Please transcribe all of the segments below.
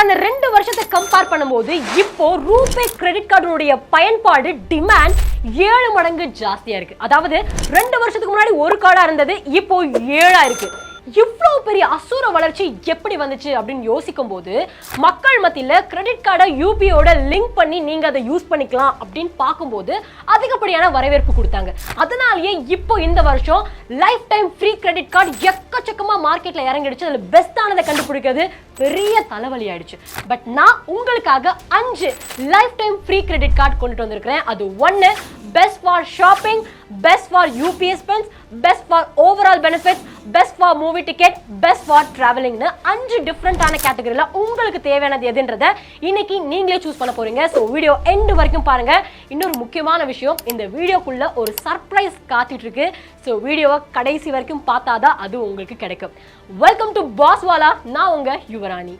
கடந்த 2 வருஷத்தை கம்பேர் பண்ணும்போது இப்போ ரூபே கிரெடிட் கார்டுடைய பயன்பாடு டிமாண்ட் 7 மடங்கு ஜாஸ்தியா இருக்கு. அதாவது 2 வருஷத்துக்கு முன்னாடி ஒரு கார்டா இருந்தது, இப்போ 7ஆ இருக்கு. இவ்வளவு பெரிய அசுர வளர்ச்சி எப்படி வந்துச்சு அப்படின்னு யோசிக்கும் போது மக்கள் மத்தியில கிரெடிட் கார்டை யூபிஐயோட லிங்க் பண்ணி நீங்க அதை யூஸ் பண்ணிக்கலாம் அப்படின்னு பார்க்கும்போது அதிகப்படியான வரவேற்பு கொடுத்தாங்க. அதனாலேயே இப்போ இந்த வருஷம் life time free credit card எக்கச்சக்கமா மார்க்கெட்ல இறங்கிடுச்சு. அதுல பெஸ்டானதை கண்டுபிடிக்கிறது பெரிய தலைவலி ஆயிடுச்சு. பட் நான் உங்களுக்காக 5 lifetime free credit card கொண்டுட்டு வந்திருக்கிறேன். அது 1 best for shopping, best for UPI spends, best for overall benefits, best for movie ticket, best for டிராவலிங்னு 5 டிஃப்ரெண்டான கேட்டகரியில உங்களுக்கு தேவையானது எதுன்றத இன்னைக்கு நீங்களே சூஸ் பண்ண போறீங்க. ஸோ வீடியோ எண்ட் வரைக்கும் பாருங்க. இன்னொரு முக்கியமான விஷயம், இந்த வீடியோக்குள்ள ஒரு சர்ப்ரைஸ் காத்துட்டு இருக்கு. ஸோ வீடியோவை கடைசி வரைக்கும் பார்த்தாதான் அது உங்களுக்கு கிடைக்கும். வெல்கம் டு பாஸ்வாலா. நான் உங்க Yuvarani.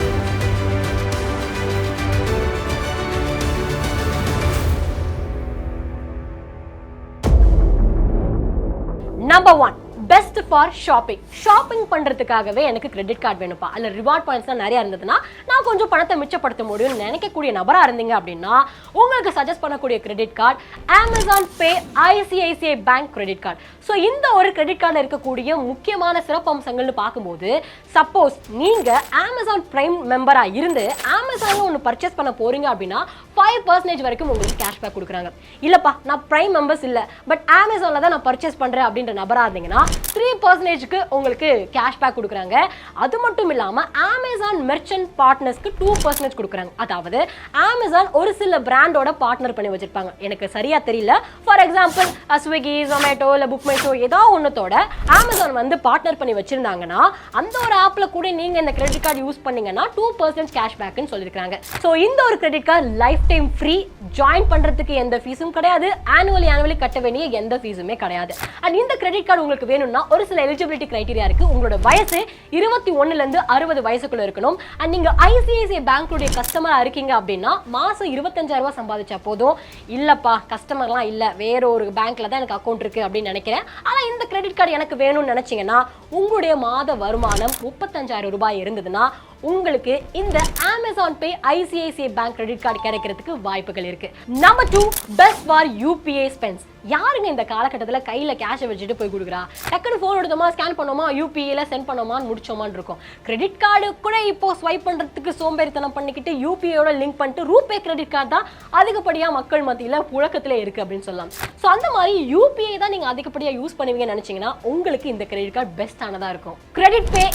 Number 1, best for shopping. Shopping பண்றதுக்காகவே எனக்கு கிரெடிட் கார்டு வேணும்ப்பா, அல்ல ரிவார்ட் பாயிண்ட்ஸ்லாம் நிறைய இருந்ததுன்னா நான் கொஞ்சம் பணத்தை மிச்சப்படுத்த முடியும்னு நினைக்கக்கூடிய நபரா இருந்தீங்க அப்படின்னா உங்களுக்கு சஜஸ்ட் பண்ணக்கூடிய credit card Amazon Pay ICICI bank credit card. So இந்த ஒரு கிரெடிட் கார்டில் இருக்கக்கூடிய முக்கியமான சிறப்பு அம்சங்கள்னு பார்க்கும்போது, சப்போஸ் நீங்க அமேசான் பிரைம் மெம்பரா இருந்து அமேசான்ல ஒன்று பர்ச்சேஸ் பண்ண போறீங்க அப்படின்னா 5% வரைக்கும் உங்களுக்கு கேஷ்பேக் கொடுக்குறாங்க. இல்லப்பா நான் பிரைம் மெம்பர்ஸ் இல்லை, பட் அமேசான்ல தான் நான் பர்ச்சேஸ் பண்றேன் அப்படின்ற நபரா இருந்தீங்கன்னா 3%க்கு உங்களுக்கு கேஷ்பேக் கொடுக்குறாங்க. அது மட்டும் இல்லாம அமேசான் மெர்ச்சன்ட் பார்ட்னர்ஸ்க்கு 2% கொடுக்குறாங்க. அதாவது அமேசான் ஒரு சில பிராண்டோட பார்ட்னர் பண்ணி வச்சிருப்பாங்க. எனக்கு சரியா தெரியல, ஃபார் எக்ஸாம்பிள் ஸ்விக்கி, ஜொமேட்டோ இல்ல புக் மை ஷோ ஏதோ ஒன்னத்தோட அமேசான் வந்து பார்ட்னர் பண்ணி வச்சிருந்தாங்கன்னா அந்த ஒரு ஆப்ல கூட நீங்க இந்த கிரெடிட் கார்டு யூஸ் பண்ணீங்கன்னா 2% கேஷ்பேக்னு சொல்லியிருக்காங்க. ஸோ இந்த ஒரு credit card life time free, join பண்றதுக்கு எந்த ஃபீஸும் கிடையாது, ஆனுவலி கட்ட வேண்டிய எந்த ஃபீஸுமே கிடையாது. அண்ட் இந்த கிரெடிட் கார்டு உங்களுக்கு வேணும்னா ஒரு சில எலிஜிபிலிட்டி கிரைட்டீரியா இருக்கு. உங்களோட வயசு 21ல இருந்து 60 வயசுக்குள்ள இருக்கணும். அண்ட் நீங்க ஐசிஐசிஐ பேங்க்குடைய கஸ்டமரா இருக்கீங்க அப்படின்னா மாசம் 25,000 ரூபாய் சம்பாதிச்சா போதும். இல்லப்பா கஸ்டமர்லாம் இல்ல, வேற ஒரு பேங்க்ல தான் எனக்கு அக்கௌண்ட் இருக்கு அப்படின்னு நினைக்கிறேன், ஆனா இந்த கிரெடிட் கார்டு எனக்கு வேணும்னு நினைச்சீங்கன்னா உங்களுடைய மாத வருமானம் 35,000 ரூபாய் இருந்ததுன்னா உங்களுக்கு இந்த Amazon Pay ICICI bank credit card கிடைக்கிறதுக்கு வாய்ப்புகள் இருக்கு. Number 2, best for UPI spends. யாருங்க இந்த காலகட்டத்தில் கையில கேஷை வச்சுட்டு போய் கொடுக்குறா? டக்குனு ஃபோன் எடுத்தோமா, ஸ்கேன் பண்ணோமா, யூபிஐல சென்ட் பண்ணோமான்னு முடிச்சோமான்னு இருக்கும். கிரெடிட் கார்டு கூட இப்போ ஸ்வைப் பண்றதுக்கு சோம்பேறித்தனம் பண்ணிக்கிட்டு யூபிஐயோட லிங்க் பண்ணிட்டு ரூபே கிரெடிட் கார்டு தான் அதிகப்படியா மக்கள் மத்தியில புழக்கத்துல இருக்கு அப்படின்னு சொல்லலாம். ஸோ அந்த மாதிரி யூபிஐ தான் நீங்க அதிகப்படியா யூஸ் பண்ணுவீங்கன்னு நினைச்சீங்கன்னா உங்களுக்கு இந்த கிரெடிட் கார்டு பெஸ்டானதா இருக்கும். கிரெடிட் பே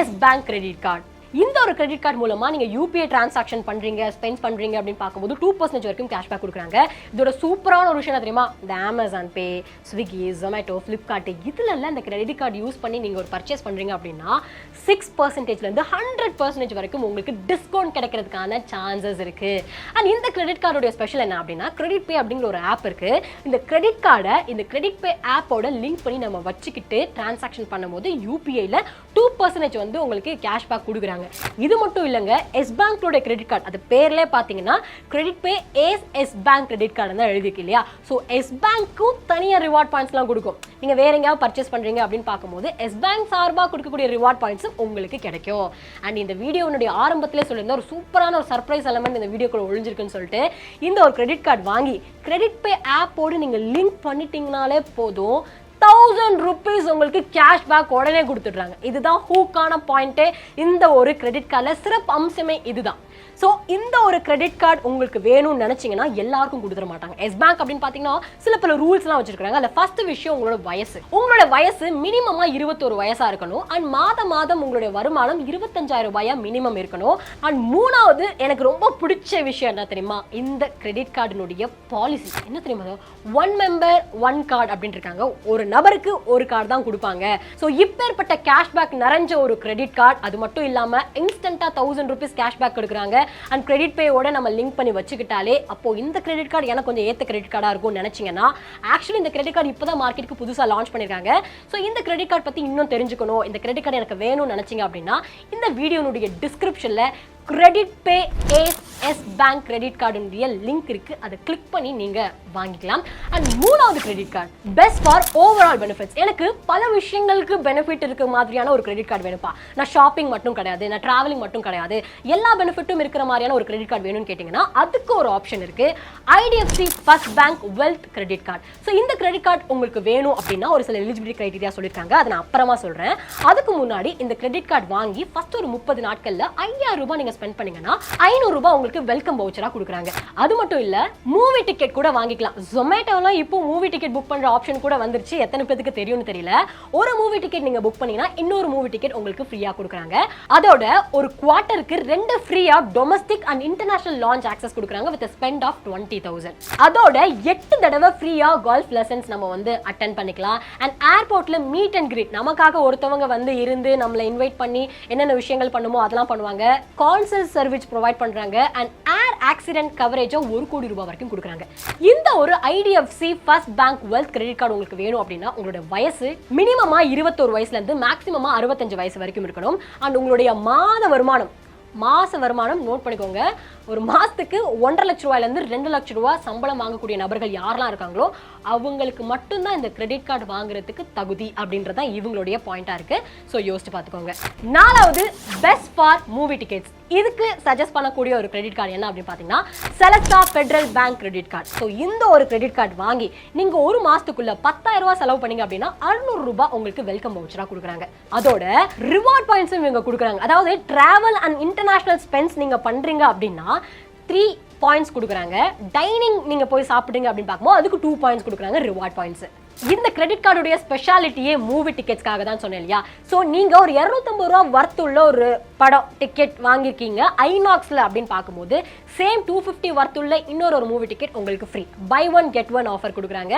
எஸ் பேங்க் கிரெடிட் கார்டு. இந்த ஒரு கிரெடிட் கார்டு மூலமா நீங்க யூபிஐ டிரான்சாக்ஷன் பண்றீங்க, ஸ்பெண்ட் பண்றீங்க அப்படின்னு பார்க்கும்போது 2% வரைக்கும் கேஷ்பேக் கொடுக்குறாங்க. இதோட சூப்பரான ஒரு விஷயம் தெரியுமா? இந்த அமேசான் பே, ஸ்விக்கி, ஜொமேட்டோ, ஃபிளிப்கார்ட் இதுல எல்லாம் இந்த கிரெடிட் கார்டு யூஸ் பண்ணி நீங்க ஒரு பர்ச்சேஸ் பண்றீங்க அப்படின்னா 6%ல இருந்து 100% வரைக்கும் உங்களுக்கு டிஸ்கவுண்ட் கிடைக்கிறதுக்கான சான்சஸ் இருக்கு. அண்ட் இந்த கிரெடிட் கார்டுடைய ஸ்பெஷல் என்ன அப்படின்னா, கிரெடிட் பே அப்படிங்கிற ஒரு ஆப் இருக்கு. இந்த கிரெடிட் கார்டை இந்த கிரெடிட் பே ஆப்போட லிங்க் பண்ணி நம்ம வச்சுக்கிட்டு டிரான்சாக்ஷன் பண்ணும்போது யூபிஐல 2% வந்து உங்களுக்கு கேஷ்பேக் கொடுக்குறாங்க. இது மட்டும் இல்லங்க, எஸ் பேங்கோட கிரெடிட் கார்டு, அது பேர்ல பாத்தீங்கன்னா கிரெடிட் பே எஸ் பேங்க் கிரெடிட் கார்டு தான் எழுதிருக்கு இல்லையா? சோ எஸ் பேங்க்கும் தனியா ரிவார்ட் பாயிண்ட்ஸ்லாம் கொடுக்கும். நீங்க வேற எங்கேயாவது பர்ச்சேஸ் பண்றீங்க அப்படின்னு பார்க்கும்போது எஸ் பேங்க் சார்பா கொடுக்கக்கூடிய ரிவார்ட் பாயிண்ட்ஸ் உங்களுக்கு கிடைக்கும். அண்ட் இந்த வீடியோனுடைய ஆரம்பத்திலே சொல்லியிருந்தா ஒரு சூப்பரான ஒரு சர்ப்ரைஸ் எலமெண்ட் இந்த வீடியோக்குள்ள ஒளிஞ்சிருக்குன்னு சொல்லிட்டு, இந்த ஒரு கிரெடிட் கார்டு வாங்கி கிரெடிட் பே ஆப்போடு நீங்க லிங்க் பண்ணிட்டீங்கனாலே போதும் 1000 ரூபீஸ் உங்களுக்கு கேஷ்பேக் உடனே கொடுத்துடுறாங்க. இதுதான் ஹூக்கான பாயிண்ட். இந்த ஒரு கிரெடிட் கார்டுல சிறப்பு அம்சமே இதுதான். ஸோ இந்த ஒரு கிரெடிட் கார்டு உங்களுக்கு வேணும்னு நினைச்சீங்கன்னா எல்லாருக்கும் கொடுத்துட மாட்டாங்க. எஸ் பேங்க் அப்படின்னு பார்த்தீங்கன்னா சில பல ரூல்ஸ்லாம் வச்சிருக்காங்க. அதில் ஃபர்ஸ்ட் விஷயம் உங்களோட வயசு மினிமமா 21 வயசா இருக்கணும். அண்ட் மாதம் உங்களுடைய வருமானம் 25,000 ரூபாயா மினிமம் இருக்கணும். அண்ட் மூணாவது எனக்கு ரொம்ப பிடிச்ச விஷயம் என்ன தெரியுமா? இந்த கிரெடிட் கார்டினுடைய பாலிசி என்ன தெரியுமா? 1 மெம்பர் 1 கார்டு அப்படின்னு இருக்காங்க. ஒரு நபருக்கு ஒரு கார்டு தான் கொடுப்பாங்க. ஸோ இப்பேற்பட்ட கேஷ்பேக் நிறைஞ்ச ஒரு கிரெடிட் கார்டு. அது மட்டும் இல்லாம இன்ஸ்டன்டா 1000 ரூபீஸ் கேஷ்பேக் கொடுக்குறாங்க. அண்ட் கிரெடிட் பேயோட நம்ம லிங்க் பண்ணி வச்சுக்கிட்டாலே அப்போ இந்த கிரெடிட் கார்டு எனக்கு கொஞ்சம் ஏத்த கிரெடிட் கார்டா இருக்கும்னு நினைச்சீங்கன்னா, ஆக்சுவலி இந்த கிரெடிட் கார்டு இப்பதான் மார்க்கெட்டுக்கு புதுசா லான்ச் பண்ணிருக்காங்க. ஸோ இந்த கிரெடிட் கார்டு பத்தி இன்னும் தெரிஞ்சுக்கணும், இந்த கிரெடிட் கார்டு எனக்கு வேணும்னு நினைச்சீங்க அப்படின்னா இந்த வீடியோனுடைய டிஸ்கிரிப்ஷன்ல கிரெடிட் பே எஸ் பேங்க் கிரெடிட் கார்டுடைய லிங்க் இருக்கு, அதை கிளிக் பண்ணி நீங்க வாங்கிக்கலாம். அண்ட் மூணாவது credit card best for overall benefits. எனக்கு பல விஷயங்களுக்கு பெனிஃபிட் இருக்க மாதிரியான ஒரு கிரெடிட் கார்டு வேணும்ப்பா. நான் ஷாப்பிங் மட்டும் கிடையாது, நான் டிராவலிங் மட்டும் கிடையாது, எல்லா பெனிஃபிட்டும் இருக்கிற மாதிரியான ஒரு கிரெடிட் கார்டு வேணும்னு கேட்டீங்கன்னா அதுக்கு ஒரு ஆப்ஷன் இருக்கு, IDFC first bank wealth credit card. So இந்த கிரெடிட் கார்டு உங்களுக்கு வேணும் அப்படின்னா ஒரு சில எலிஜிபிலிட்டி கிரைட்டீரியா சொல்லியிருக்காங்க, அதை நான் அப்புறமா சொல்றேன். அதுக்கு முன்னாடி இந்த கிரெடிட் கார்டு வாங்கி ஃபர்ஸ்ட் ஒரு 30 நாட்கள்ல 5000 ரூபாய் நீங்க ஸ்பெண்ட் பண்ணீங்கன்னா 500 ரூபாய் உங்களுக்கு வெல்கம் வவுச்சரா கொடுக்குறாங்க. அது மட்டும் இல்ல, மூவி டிக்கெட் கூட வாங்கிக்கலாம். ஜொமேட்டோல இப்போ மூவி டிக்கெட் புக் பண்ற ஆப்ஷன் கூட வந்துருச்சு. எத்தனை பேருக்கு தெரியும்னு தெரியல. ஒரு மூவி டிக்கெட் நீங்க புக் பண்ணீங்கன்னா இன்னொரு மூவி டிக்கெட் உங்களுக்கு ஃப்ரீயா கொடுக்குறாங்க. அதோட ஒரு குவார்ட்டருக்கு 2 ஃப்ரீயா domestic and international launch access கொடுக்குறாங்க வித் ஸ்பெண்ட் ஆஃப் 20,000. அதோட 8 தடவை ஃப்ரீயா கோல்ஃப் லெசன்ஸ் நம்ம வந்து அட்டெண்ட் பண்ணிக்கலாம். அண்ட் ஏர்போர்ட்ல மீட் அண்ட் கிரீட் நமக்காக ஒருத்தவங்க வந்து இருந்து நம்மளை இன்வைட் பண்ணி என்னென்ன விஷயங்கள் பண்ணுமோ அதெல்லாம் பண்ணுவாங்க. கான்சல் சர்வீஸ் ப்ரொவைட் பண்றாங்க. அண்ட் ஏர் ஆக்சிடென்ட் கவரேஜ் 1 கோடி ரூபாய் வரைக்கும் கொடுக்குறாங்க. இந்த ஒரு IDFC first bank wealth credit card உங்களுக்கு வேணும் அப்படின்னா உங்களோட வயசு மினிமமா 21 வயசுல இருந்து மேக்ஸிமமா 65 வயசு வரைக்கும் இருக்கணும். அண்ட் உங்களுடைய மாச வருமானம் நோட் பண்ணிக்கோங்க. ஒரு மாசத்துக்கு 1.5 லட்ச ரூபாயிலிருந்து 2 லட்ச ரூபாய் சம்பளம் வாங்கக்கூடிய நபர்கள் யாரெல்லாம் இருக்காங்களோ அவங்களுக்கு மட்டும்தான் இந்த கிரெடிட் கார்டு வாங்குறதுக்கு தகுதி அப்படின்றத இவங்களுடைய பாயிண்டா இருக்கு. ஸோ யோசிச்சு பார்த்துக்கோங்க. நாலாவது பெஸ்ட் ஃபார் மூவி டிக்கெட்ஸ். இதுக்கு சஜஸ்ட் பண்ணக்கூடிய ஒரு கிரெடிட் கார்டு என்ன அப்படின்னு பார்த்தீங்கன்னா Celesta Federal Bank credit card. So இந்த ஒரு கிரெடிட் கார்டு வாங்கி நீங்க ஒரு மாசத்துக்குள்ள 10,000 ரூபாய் செலவு பண்ணீங்க அப்படின்னா 600 ரூபாய் உங்களுக்கு வெல்கம் வவுச்சரா கொடுக்குறாங்க. அதோட ரிவார்ட் பாயிண்ட்ஸும் இவங்க கொடுக்குறாங்க. அதாவது டிராவல் அண்ட் இன்டர்நேஷனல் ஸ்பென்ஸ் நீங்க பண்றீங்க அப்படின்னா 3 பாயிண்ட்ஸ் கொடுக்குறாங்க. டைனிங் நீங்க போய் சாப்பிடுங்க அப்படின்னு பார்க்கும்போது அதுக்கு 2 பாயிண்ட்ஸ் கொடுக்குறாங்க ரிவார்ட் பாயிண்ட்ஸ். இந்த கிரெடிட் கார்டுடைய ஸ்பெஷாலிட்டியே மூவி டிக்கெட்ஸ்க்காக தான் சொன்னேன் இல்லையா. ஸோ நீங்க ஒரு 250 ரூபா வர்த்துள்ள ஒரு படம் டிக்கெட் வாங்கியிருக்கீங்க ஐநாக்ஸ்ல அப்படின்னு பார்க்கும்போது சேம் 250 வர்த்துள்ள இன்னொரு மூவி டிக்கெட் உங்களுக்கு ஃப்ரீ. பை 1 கெட் 1 ஆஃபர் கொடுக்குறாங்க.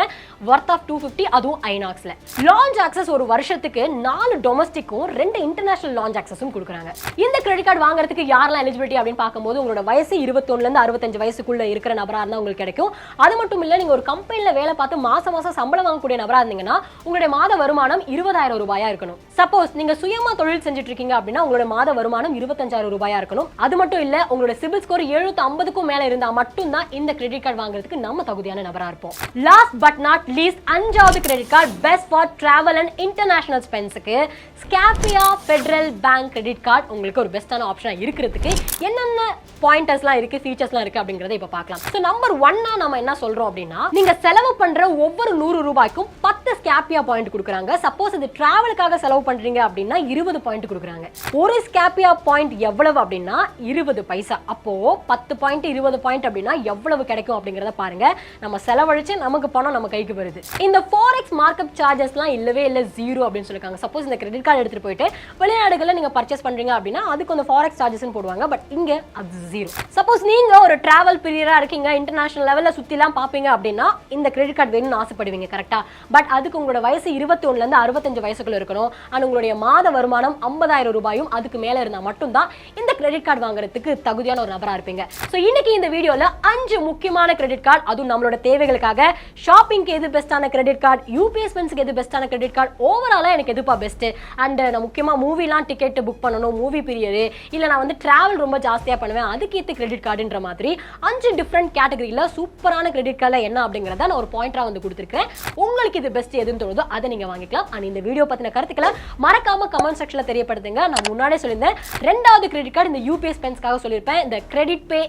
வர்த் ஆஃப் 250, அதுவும் ஐநாக்ஸ்ல. லான்ச் ஆக்சஸ் ஒரு வருஷத்துக்கு 4 டொமஸ்டிக்கும் 2 இன்டர்நேஷனல் லான்ச் ஆக்சஸும் கொடுக்குறாங்க. இந்த கிரெடிட் கார்டு வாங்குறதுக்கு யாரெல்லாம் எலிஜிபிலிட்டி அப்படின்னு பார்க்கும்போது உங்களோட வயசு 21 ல இருந்து 65 வயசுக்குள்ள இருக்கிற நபரா இருந்தா உங்களுக்கு கிடைக்கும். அது மட்டும் இல்ல, நீங்க ஒரு கம்பெனில வேலை பார்த்து மாசம் சம்பளம் வாங்க நபரா இருந்தீங்கன்னா உங்களுடைய மாத வருமானம் 20,000 ரூபாயா இருக்கணும். சப்போஸ் நீங்க சுயமா தொழில் செஞ்சுட்டு இருக்கீங்க அப்படின்னா உங்களுடைய மாத வருமானம் 25,000 ரூபாயா இருக்கணும். அது மட்டும் இல்ல, உங்களுடைய சிபில் ஸ்கோர் 750க்கும் மேல இருந்தா மட்டும் தான் இந்த கிரெடிட் கார்டு வாங்குறதுக்கு நம்ம தகுதியான நபரா இருப்போம். லாஸ்ட் பட் நாட் லீஸ்ட், 5வது credit card best for travel and international ஸ்பென்ஸ்க்கு Scapia Federal Bank credit card உங்களுக்கு ஒரு பெஸ்டான ஆப்ஷனா இருக்கிறதுக்கு என்னென்ன பாயிண்டர்ஸ்லாம் இருக்கு, ஃபீச்சர்ஸ்லாம் இருக்கு அப்படிங்கறத இப்ப பார்க்கலாம். சோ நம்பர் 1 நம்ம என்ன சொல்றோம் அப்படின்னா நீங்க செலவு பண்ற ஒவ்வொரு 100 ரூபாய்க்கும் 10 ஸ்காபியா பாயிண்ட் கொடுக்குறாங்க. சப்போஸ் இது டிராவலுக்காக செலவு பண்றீங்க அப்படின்னா 20 பாயிண்ட் கொடுக்குறாங்க. ஒரு ஸ்காபியா பாயிண்ட் எவ்வளவு அப்படின்னா 20 பைசா. அப்போ 10 பாயிண்ட் 20 பாயிண்ட் அப்படின்னா எவ்வளவு கிடைக்கும் அப்படிங்கறத பாருங்க. நம்ம செலவழிச்சு நமக்கு பணம் நம்ம கைக்கு வருது. இந்த ஃபாரெக்ஸ் மார்க்அப் சார்ஜஸ்லாம் இல்லவே இல்ல, 0 அப்படின்னு சொல்லிருக்காங்க. சப்போஸ் இந்த கிரெடிட் கார்டு எடுத்துட்டு போயிட்டு வெளிநாடுகள்ல நீங்க பர்ச்சேஸ் பண்றீங்க அப்படின்னா அதுக்கு அந்த ஃபாரெக்ஸ் சார்ஜஸ் போடுவாங்க. பட் இங்க அது 0. சப்போஸ் நீங்க ஒரு டிராவல் பீரியடா இருக்கீங்க, இன்டர்நேஷனல் லெவல்ல சுத்திலாம் பாப்பீங்க அப்படின்னா இந்த கிரெடிட் கார்டு வேணும்னு ஆசைப்படுவீங்க, கரெக்டா? பட் அதுக்கு உங்களோட வயசு 21 ல இருந்து 65 வயசுக்குள்ள இருக்கணும். அண்ட் உங்களுடைய மாத வருமானம் 50,000 ரூபாயும் அதுக்கு மேல இருந்தா மட்டும் தான் இந்த கிரெடிட் கார்டு வாங்குறதுக்கு தகுதியான ஒரு நபரா இருப்பீங்க. சோ இன்னைக்கு இந்த வீடியோல 5 முக்கியமான கிரெடிட் கார்டு, அதுவும் நம்மளோட தேவைகளுக்காக, ஷாப்பிங்க்கு எது பெஸ்டான கிரெடிட் கார்டு, யூபிஎஸ் பென்ஸ்க்கு எது பெஸ்டான கிரெடிட் கார்டு, ஓவராலா எனக்கு எதுப்பா பெஸ்ட், அண்ட் நான் முக்கியமா மூவிலாம் டிக்கெட் புக் பண்ணணும், மூவி பீரியட், இல்ல நான் வந்து டிராவல் ரொம்ப ஜாஸ்தியா பண்ணுவேன், அதுக்கு ஏத்த கிரெடிட் கார்டுன்ற மாதிரி 5 டிஃபரெண்ட் கேட்டகரியில சூப்பரான கிரெடிட் கார்டுல என்ன அப்படிங்கறத நான் ஒரு பாயிண்டரா வந்து கொடுத்திருக்கேன். உங்களுக்கு இது பெஸ்ட் எதுன்னு தோணுதோ அதை நீங்க வாங்கிக்கலாம். அண்ட் இந்த வீடியோ பத்தின கருத்துக்களை மறக்காம கமெண்ட் செக்ஷன்ல தெரியப்படுத்துங்க. நான் முன்னாடியே சொல்லியிருந்தேன் 2வது கிரெடிட் கார்டு இந்த யூபிஎஸ் பென்ஸ்க்காக சொல்லியிருப்பேன். இந்த கிரெடிட் பே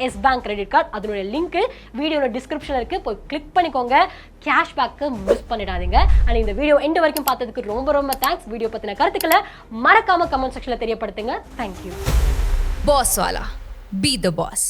எஸ் பேங்க் கிரெடிட் கார்டு, அதோட லிங்க் வீடியோல டிஸ்கிரிப்ஷன்ல இருக்கு, போய் கிளிக் பண்ணிக்கோங்க. கேஷ்பேக்கு மிஸ் பண்ணிடாதீங்க. அண்ட் இந்த வீடியோ எண்ட் வரைக்கும் பார்த்ததுக்கு ரொம்ப ரொம்ப தேங்க்ஸ். வீடியோ பத்தின கருத்துக்களை மறக்காம கமெண்ட் செக்ஷன்ல தெரியப்படுத்துங்க. Thank you. Boss Wala. Be the boss.